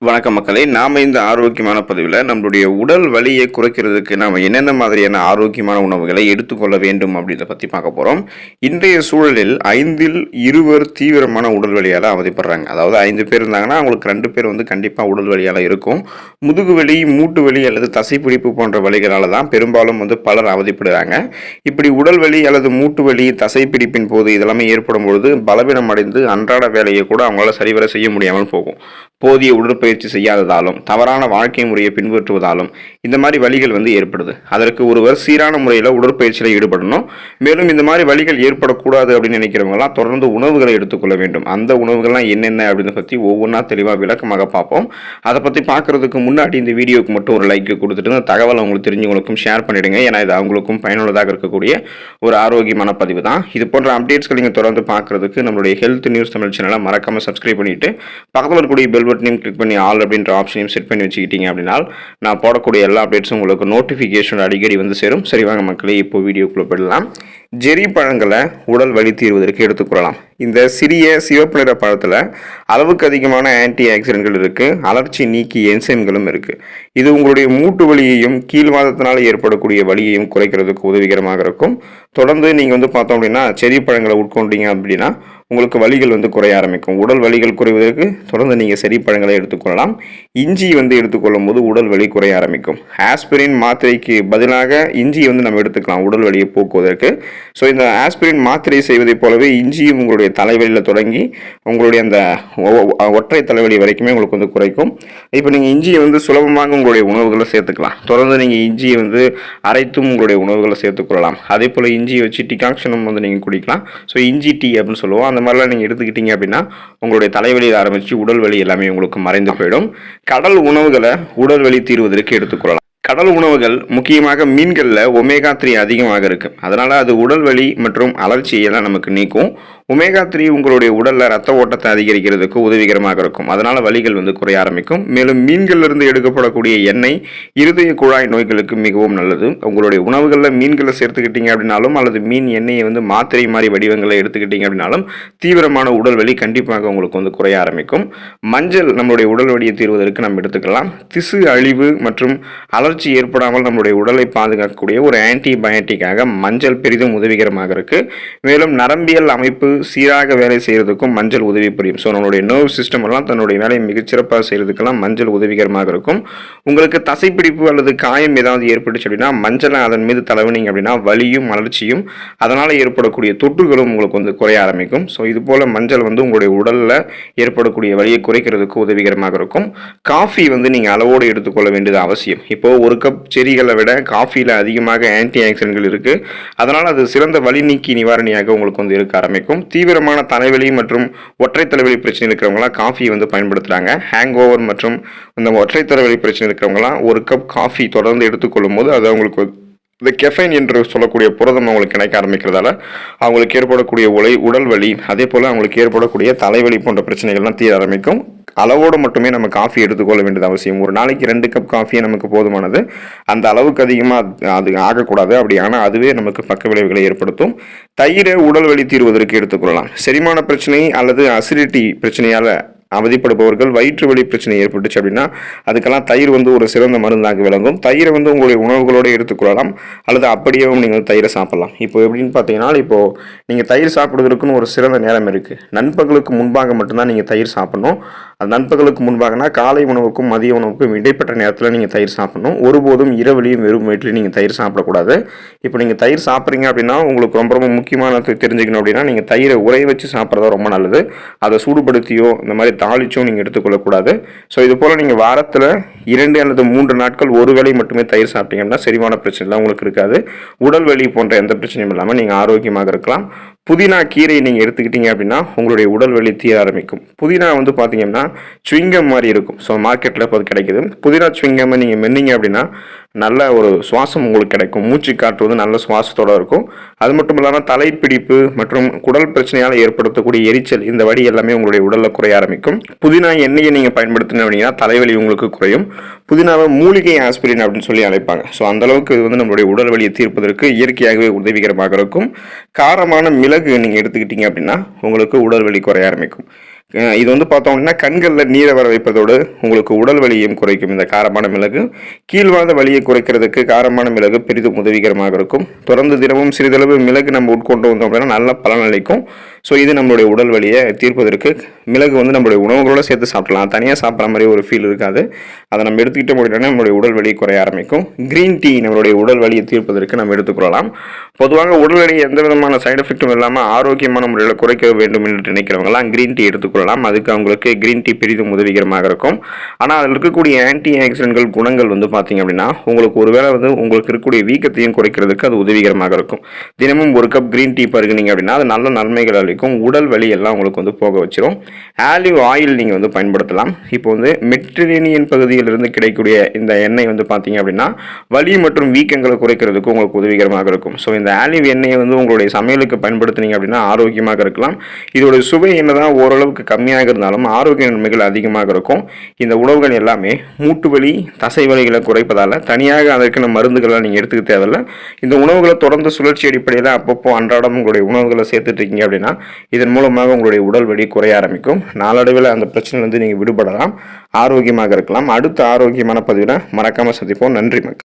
வணக்கம் மக்களே, நாம் இந்த ஆரோக்கியமான பதிவில் நம்மளுடைய உடல் வலியை குறைக்கிறதுக்கு நாம் என்னென்ன மாதிரியான ஆரோக்கியமான உணவுகளை எடுத்துக்கொள்ள வேண்டும் அப்படின்றத பற்றி பார்க்க போகிறோம். இன்றைய சூழலில் 5ல் 2 தீவிரமான உடல் வலியால் அவதிப்படுறாங்க. அதாவது 5 பேர் இருந்தாங்கன்னா அவங்களுக்கு 2 பேர் கண்டிப்பாக உடல் வலியால் இருக்கும். முதுகு வலி, மூட்டு வலி அல்லது தசைப்பிடிப்பு போன்ற வலிகளால் தான் பெரும்பாலும் பலர் அவதிப்படுறாங்க. இப்படி உடல் வலி அல்லது மூட்டு வலி, தசைப்பிடிப்பின் போது இதெல்லாமே ஏற்படும் பொழுது பலவீனம் அடைந்து அன்றாட வேலையை கூட அவங்களால சரிவர செய்ய முடியாமல் போகும். போதிய உடற்பயிற்சி செய்யாததாலும் தவறான வாழ்க்கை முறையை பின்பற்றுவதாலும் இந்த மாதிரி வலிகள் ஏற்படுது. அதற்கு ஒருவர் சீரான முறையில் உடற்பயிற்சியில் ஈடுபடணும். மேலும் இந்த மாதிரி வலிகள் ஏற்படக்கூடாது அப்படின்னு நினைக்கிறவங்கலாம் தொடர்ந்து உணவுகளை எடுத்துக்கொள்ள வேண்டும். அந்த உணவுகள்லாம் என்னென்ன அப்படின்னு பற்றி ஒவ்வொன்றா தெளிவாக விளக்கமாக பார்ப்போம். அதை பற்றி பார்க்கறதுக்கு முன்னாடி இந்த வீடியோக்கு மட்டும் ஒரு லைக் கொடுத்துட்டு இந்த தகவலை உங்களுக்கு தெரிஞ்சவங்களுக்கும் ஷேர் பண்ணிடுங்க. ஏன்னா இது அவங்களுக்கும் பயனுள்ளதாக இருக்கக்கூடிய ஒரு ஆரோக்கியமான பதிவு தான். இது போன்ற அப்டேட்ஸ்கள் நீங்கள் தொடர்ந்து பார்க்கறதுக்கு நம்மளுடைய ஹெல்த் நியூஸ் தமிழ் சேனலை மறக்காமல் சப்ஸ்கிரைப் பண்ணிட்டு பக்கத்தில் இருக்கக்கூடிய பெல் பட்டனையும் கிளிக் பண்ணி ஆல் அப்படின்ற ஆப்ஷனையும் செட் பண்ணி வச்சுக்கிட்டீங்க அப்படின்னா நான் போடக்கூடிய எல்லா அப்டேட்ஸும் உங்களுக்கு நோட்டிஃபிகேஷன் அடிக்கடி சேரும். சரி வாங்க மக்களே, இப்போ வீடியோக்குள்ளே போயிடலாம். ஜெரி பழங்களை உடல் வலி தீர்வதற்கு எடுத்துக்கொள்ளலாம். இந்த சிறிய சிவப்பு நிற பழத்தில் அளவுக்கு அதிகமான ஆன்டி ஆக்சிடென்ட்கள் இருக்குது. அலர்ச்சி நீக்கி என்சைம்களும் இருக்குது. இது உங்களுடைய மூட்டு வலியையும் கீழ்வாதத்தினால் ஏற்படக்கூடிய வலியையும் குறைக்கிறதுக்கு உதவிகரமாக இருக்கும். தொடர்ந்து நீங்கள் பார்த்தோம் அப்படின்னா செரி பழங்களை உட்கொண்டீங்க அப்படின்னா உங்களுக்கு வலிகள் குறைய ஆரம்பிக்கும். உடல் வலிகள் குறைவதற்கு தொடர்ந்து நீங்கள் செரி பழங்களை எடுத்துக்கொள்ளலாம். இஞ்சி எடுத்துக்கொள்ளும் போது உடல் வலி குறைய ஆரம்பிக்கும். ஆஸ்பிரின் மாத்திரைக்கு பதிலாக இஞ்சி நம்ம எடுத்துக்கலாம் உடல் வலியை போக்குவதற்கு. ஸோ இந்த ஆஸ்பிரின் மாத்திரை செய்வதை போலவே இஞ்சியும் உங்களுடைய தலைவலியில் தொடங்கி உங்களுடைய அந்த ஒற்றை தலைவலி வரைக்குமே உங்களுக்கு குறைக்கும். இப்போ நீங்கள் இஞ்சியை சுலபமாக உங்களுடைய உணவுகளை சேர்த்துக்கலாம். தொடர்ந்து நீங்கள் இஞ்சியை அரைத்தும் உங்களுடைய உணவுகளை சேர்த்துக்கொள்ளலாம். அதே போல் இஞ்சியை வச்சு டிகாக்ஷனும் நீங்கள் குடிக்கலாம். ஸோ இஞ்சி டீ அப்படின்னு சொல்லுவோம். அந்த மாதிரிலாம் நீங்கள் எடுத்துக்கிட்டீங்க அப்படின்னா உங்களுடைய தலைவலியில் ஆரம்பித்து உடல் வலி எல்லாமே உங்களுக்கு மறைந்து போயிடும். கடல் உணவுகளை உடல் வலி தீர்வதற்கு எடுத்துக்கொள்ளலாம். கடல் உணவுகள் முக்கியமாக மீன்களில் ஒமேகா 3 அதிகமாக இருக்குது. அதனால் அது உடல் வலி மற்றும் அலர்ச்சியெல்லாம் நமக்கு நீக்கும். ஒமேகா 3 உங்களுடைய உடலில் ரத்த ஓட்டத்தை அதிகரிக்கிறதுக்கு உதவிகரமாக இருக்கும். அதனால் வலிகள் குறைய ஆரம்பிக்கும். மேலும் மீன்களிலிருந்து எடுக்கப்படக்கூடிய எண்ணெய் இருதய குழாய் நோய்களுக்கு மிகவும் நல்லது. உங்களுடைய உணவுகளில் மீன்களை சேர்த்துக்கிட்டீங்க அப்படின்னாலும் அல்லது மீன் எண்ணெயை மாத்திரை மாதிரி வடிவங்களை எடுத்துக்கிட்டீங்க அப்படின்னாலும் தீவிரமான உடல் வலி கண்டிப்பாக உங்களுக்கு குறைய ஆரம்பிக்கும். மஞ்சள் நம்மளுடைய உடல் வலியை தீர்வதற்கு நம்ம எடுத்துக்கலாம். திசு அழிவு மற்றும் அலர்ச்சி ஏற்படாமல் நம்மளுடைய உடலை பாதுகாக்கக்கூடிய ஒரு ஆன்டிபயோட்டிக்காக மஞ்சள் பெரிதும் உதவிகரமாக இருக்குது. மேலும் நரம்பியல் அமைப்பு சீராக வேலை செய்கிறதுக்கும் மஞ்சள் உதவி புரியும். ஸோ நம்மளுடைய நர்வ் சிஸ்டம் எல்லாம் தன்னுடைய வேலையை மிகச்சிறப்பாக செய்கிறதுக்கெல்லாம் மஞ்சள் உதவிகரமாக இருக்கும். உங்களுக்கு தசைப்பிடிப்பு அல்லது காயம் ஏதாவது ஏற்பட்டுச்சு அப்படின்னா மஞ்சளை அதன் மீது தடவினீங்க அப்படின்னா வலியும் அலர்ச்சியும் அதனால் ஏற்படக்கூடிய தொற்றுகளும் உங்களுக்கு குறைய ஆரம்பிக்கும். ஸோ இது போல் மஞ்சள் உங்களுடைய உடலில் ஏற்படக்கூடிய வலியை குறைக்கிறதுக்கு உதவிகரமாக இருக்கும். காஃபி நீங்கள் அளவோடு எடுத்துக்கொள்ள வேண்டியது அவசியம். இப்போது 1 கப் செரிகளை விட காஃபியில் அதிகமாக ஆன்டி ஆக்சிடென்ட்கள் இருக்குது. அதனால் அது சிறந்த வலி நீக்கி நிவாரணியாக உங்களுக்கு இருக்க ஆரம்பிக்கும். தீவிரமான தலைவலி மற்றும் ஒற்றை தலைவலி பிரச்சனை இருக்கிறவங்களாம் காஃபி பயன்படுத்துகிறாங்க. ஹேங் ஓவர் மற்றும் இந்த ஒற்றை தலைவலி பிரச்சனை இருக்கிறவங்களாம் 1 கப் காஃபி தொடர்ந்து எடுத்துக்கொள்ளும் போது அது அவங்களுக்கு இந்த கெஃபைன் என்று சொல்லக்கூடிய புரதம் அவங்களுக்கு கிடைக்க ஆரம்பிக்கிறதால அவங்களுக்கு ஏற்படக்கூடிய உடல் வலி அதே போல் அவங்களுக்கு ஏற்படக்கூடிய தலைவலி போன்ற பிரச்சனைகள்லாம் தீர ஆரம்பிக்கும். அளவோடு மட்டுமே நம்ம காஃபி எடுத்துக்கொள்ள வேண்டியது அவசியம். ஒரு நாளைக்கு 2 கப் காஃபியே நமக்கு போதுமானது. அந்த அளவுக்கு அதிகமாக அது ஆகக்கூடாது. அப்படி ஆனால் அதுவே நமக்கு பக்க விளைவுகளை ஏற்படுத்தும். தயிரை உடல் வலி தீர்வதற்கு எடுத்துக்கொள்ளலாம். செரிமான பிரச்சனை அல்லது அசிடிட்டி பிரச்சனையால் அவதிப்படுபவர்கள் வயிற்று வலி பிரச்சனை ஏற்பட்டுச்சு அப்படின்னா அதுக்கெல்லாம் தயிர் ஒரு சிறந்த மருந்தாக விளங்கும். தயிரை உங்களுடைய உணவுகளோடு எடுத்துக்கொள்ளலாம் அல்லது அப்படியே நீங்கள் தயிரை சாப்பிடலாம். இப்போ எப்படின்னு பார்த்தீங்கன்னா இப்போது நீங்கள் தயிர் சாப்பிடுவதற்குன்னு ஒரு சிறந்த நேரம் இருக்குது. நண்பகலுக்கு முன்பாக மட்டும்தான் நீங்கள் தயிர் சாப்பிடணும். அது நண்பகலுக்கு முன்பாகனா காலை உணவுக்கும் மதிய உணவுக்கும் இடைப்பட்ட நேரத்தில் நீங்கள் தயிர் சாப்பிடணும். ஒருபோதும் இரவுலையும் வெறும் வயிற்றில் நீங்கள் தயிர் சாப்பிடக்கூடாது. இப்போ நீங்கள் தயிர் சாப்பிட்றீங்க அப்படின்னா உங்களுக்கு ரொம்ப ரொம்ப முக்கியமானது தெரிஞ்சுக்கணும் அப்படின்னா நீங்கள் தயிரை உரைய வச்சு சாப்பிட்றதா ரொம்ப நல்லது. அதை சூடுபடுத்தியோ இந்த மாதிரி தாளிச்சும் நீங்கள் எடுத்துக்கொள்ளக்கூடாது. ஸோ இது போல் நீங்கள் வாரத்தில் 2 அல்லது 3 நாட்கள் ஒரு வேளை மட்டுமே தயிர் சாப்பிட்டீங்கன்னா செரிமான பிரச்சனைலாம் உங்களுக்கு இருக்காது. உடல் வலி போன்ற எந்த பிரச்சனையும் இல்லாமல் நீங்கள் ஆரோக்கியமாக இருக்கலாம். புதினா கீரை நீங்கள் எடுத்துக்கிட்டீங்க அப்படின்னா உங்களுடைய உடல் வலி தீர ஆரம்பிக்கும். புதினா பார்த்தீங்கன்னா சுவிங்கம் மாதிரி இருக்கும். ஸோ மார்க்கெட்டில் இப்போ கிடைக்குது. புதினா சுவிங்கம்மை நீங்கள் மென்னீங்க அப்படின்னா நல்ல ஒரு சுவாசம் உங்களுக்கு கிடைக்கும். மூச்சு காற்று நல்ல சுவாசத்தோடு இருக்கும். அது மட்டும் இல்லாமல் தலைப்பிடிப்பு மற்றும் குடல் பிரச்சனையால் ஏற்படுத்தக்கூடிய எரிச்சல் இந்த வழி எல்லாமே உங்களுடைய உடலில் குறைய ஆரம்பிக்கும். புதினா எண்ணெயை நீங்கள் பயன்படுத்தின அப்படின்னா தலைவலி உங்களுக்கு குறையும். புதினாவை மூலிகை ஆஸ்பிரின் அப்படின்னு சொல்லி அழைப்பாங்க. ஸோ அந்தளவுக்கு இது நம்மளுடைய உடல் வலியை தீர்ப்பதற்கு இயற்கையாகவே உதவிகரமாக இருக்கும். காரமான மிளகு நீங்கள் எடுத்துக்கிட்டீங்க அப்படின்னா உங்களுக்கு உடல் வலி குறைய ஆரம்பிக்கும். இது வந்து பார்த்தோம் அப்படின்னா கண்களில் நீரை வர வைப்பதோடு உங்களுக்கு உடல் வலியையும் குறைக்கும். இந்த காரமான மிளகு கீழ்வாத வலியை குறைக்கிறதுக்கு காரமான மிளகு பெரிதும் உதவிகரமாக இருக்கும். தொடர்ந்து தினமும் சிறிதளவு மிளகு நம்ம உட்கொண்டு வந்தோம் அப்படின்னா நல்ல பலன் அளிக்கும். ஸோ இது நம்மளுடைய உடல் வலியை தீர்ப்பதற்கு மிளகு வந்து நம்மளுடைய உணவுகளோடு சேர்த்து சாப்பிடலாம். தனியாக சாப்பிட்ற மாதிரி ஒரு ஃபீல் இருக்காது. அதை நம்ம எடுத்துக்கிட்ட முடியலன்னா நம்மளுடைய உடல் வலி குறைய ஆரம்பிக்கும். க்ரீன் டீ நம்மளுடைய உடல் வலியை தீர்ப்பதற்கு நம்ம எடுத்துக்கொள்ளலாம். பொதுவாக உடல் வலி எந்த விதமான சைடு எஃபெக்டும் இல்லாமல் ஆரோக்கியமான முறையில் குறைக்க வேண்டும் என்று நினைக்கிறவங்களாம் க்ரீன் டீ எடுத்துக்கொள்ளலாம். அதுக்கு அவங்களுக்கு க்ரீன் டீ பெரிதும் உதவிகரமாக இருக்கும். ஆனால் அதில் இருக்கக்கூடிய ஆன்டி ஆக்சிடென்ட்கள் குணங்கள் வந்து பார்த்தீங்க அப்படின்னா உங்களுக்கு ஒருவேளை வந்து உங்களுக்கு இருக்கக்கூடிய வீக்கத்தையும் குறைக்கிறதுக்கு அது உதவிகரமாக இருக்கும். தினமும் ஒரு கப் க்ரீன் டீ பருகுனீங்க அப்படின்னா அது நல்ல நன்மைகள் அளிக்கும். உடல் வலி எல்லாம் உங்களுக்கு வந்து போக வச்சிரும். ஆலிவ் ஆயில் நீங்கள் வந்து பயன்படுத்தலாம். இப்போ வந்து மெடிட்டரேனியன் பகுதியிலிருந்து கிடைக்கக்கூடிய இந்த எண்ணெய் வந்து பார்த்தீங்க அப்படின்னா வலி மற்றும் வீக்கங்களை குறைக்கிறதுக்கு உங்களுக்கு உதவிகரமாக இருக்கும். ஸோ இந்த ஆலிவ் எண்ணெயை வந்து உங்களுடைய சமையலுக்கு பயன்படுத்தினீங்க அப்படின்னா ஆரோக்கியமாக இருக்கலாம். இதோட சுவை என்னதான் ஓரளவுக்கு கம்மியாக இருந்தாலும் ஆரோக்கிய நன்மைகள் அதிகமாக இருக்கும். இந்த உணவுகள் எல்லாமே மூட்டு வலி தசை வலிகளை குறைப்பதால் தனியாக அதற்கான மருந்துகளை நீங்கள் எடுத்துக்க தேவையில்லை. இந்த உணவுகளை தொடர்ந்து சுழற்சி அடிப்படையில் அப்பப்போ அன்றாடம் உங்களுடைய உணவுகளை சேர்த்துட்டு இருக்கீங்க அப்படின்னா இதன் மூலமாக உங்களுடைய உடல் வலி குறைய ஆரம்பிக்கும். நாளடைவில் அந்த பிரச்சனையிலிருந்து நீங்கள் விடுபடலாம், ஆரோக்கியமாக இருக்கலாம். அடுத்த ஆரோக்கியமான பதிவில் மறக்காமல் சந்திப்போம். நன்றி மக்கள்.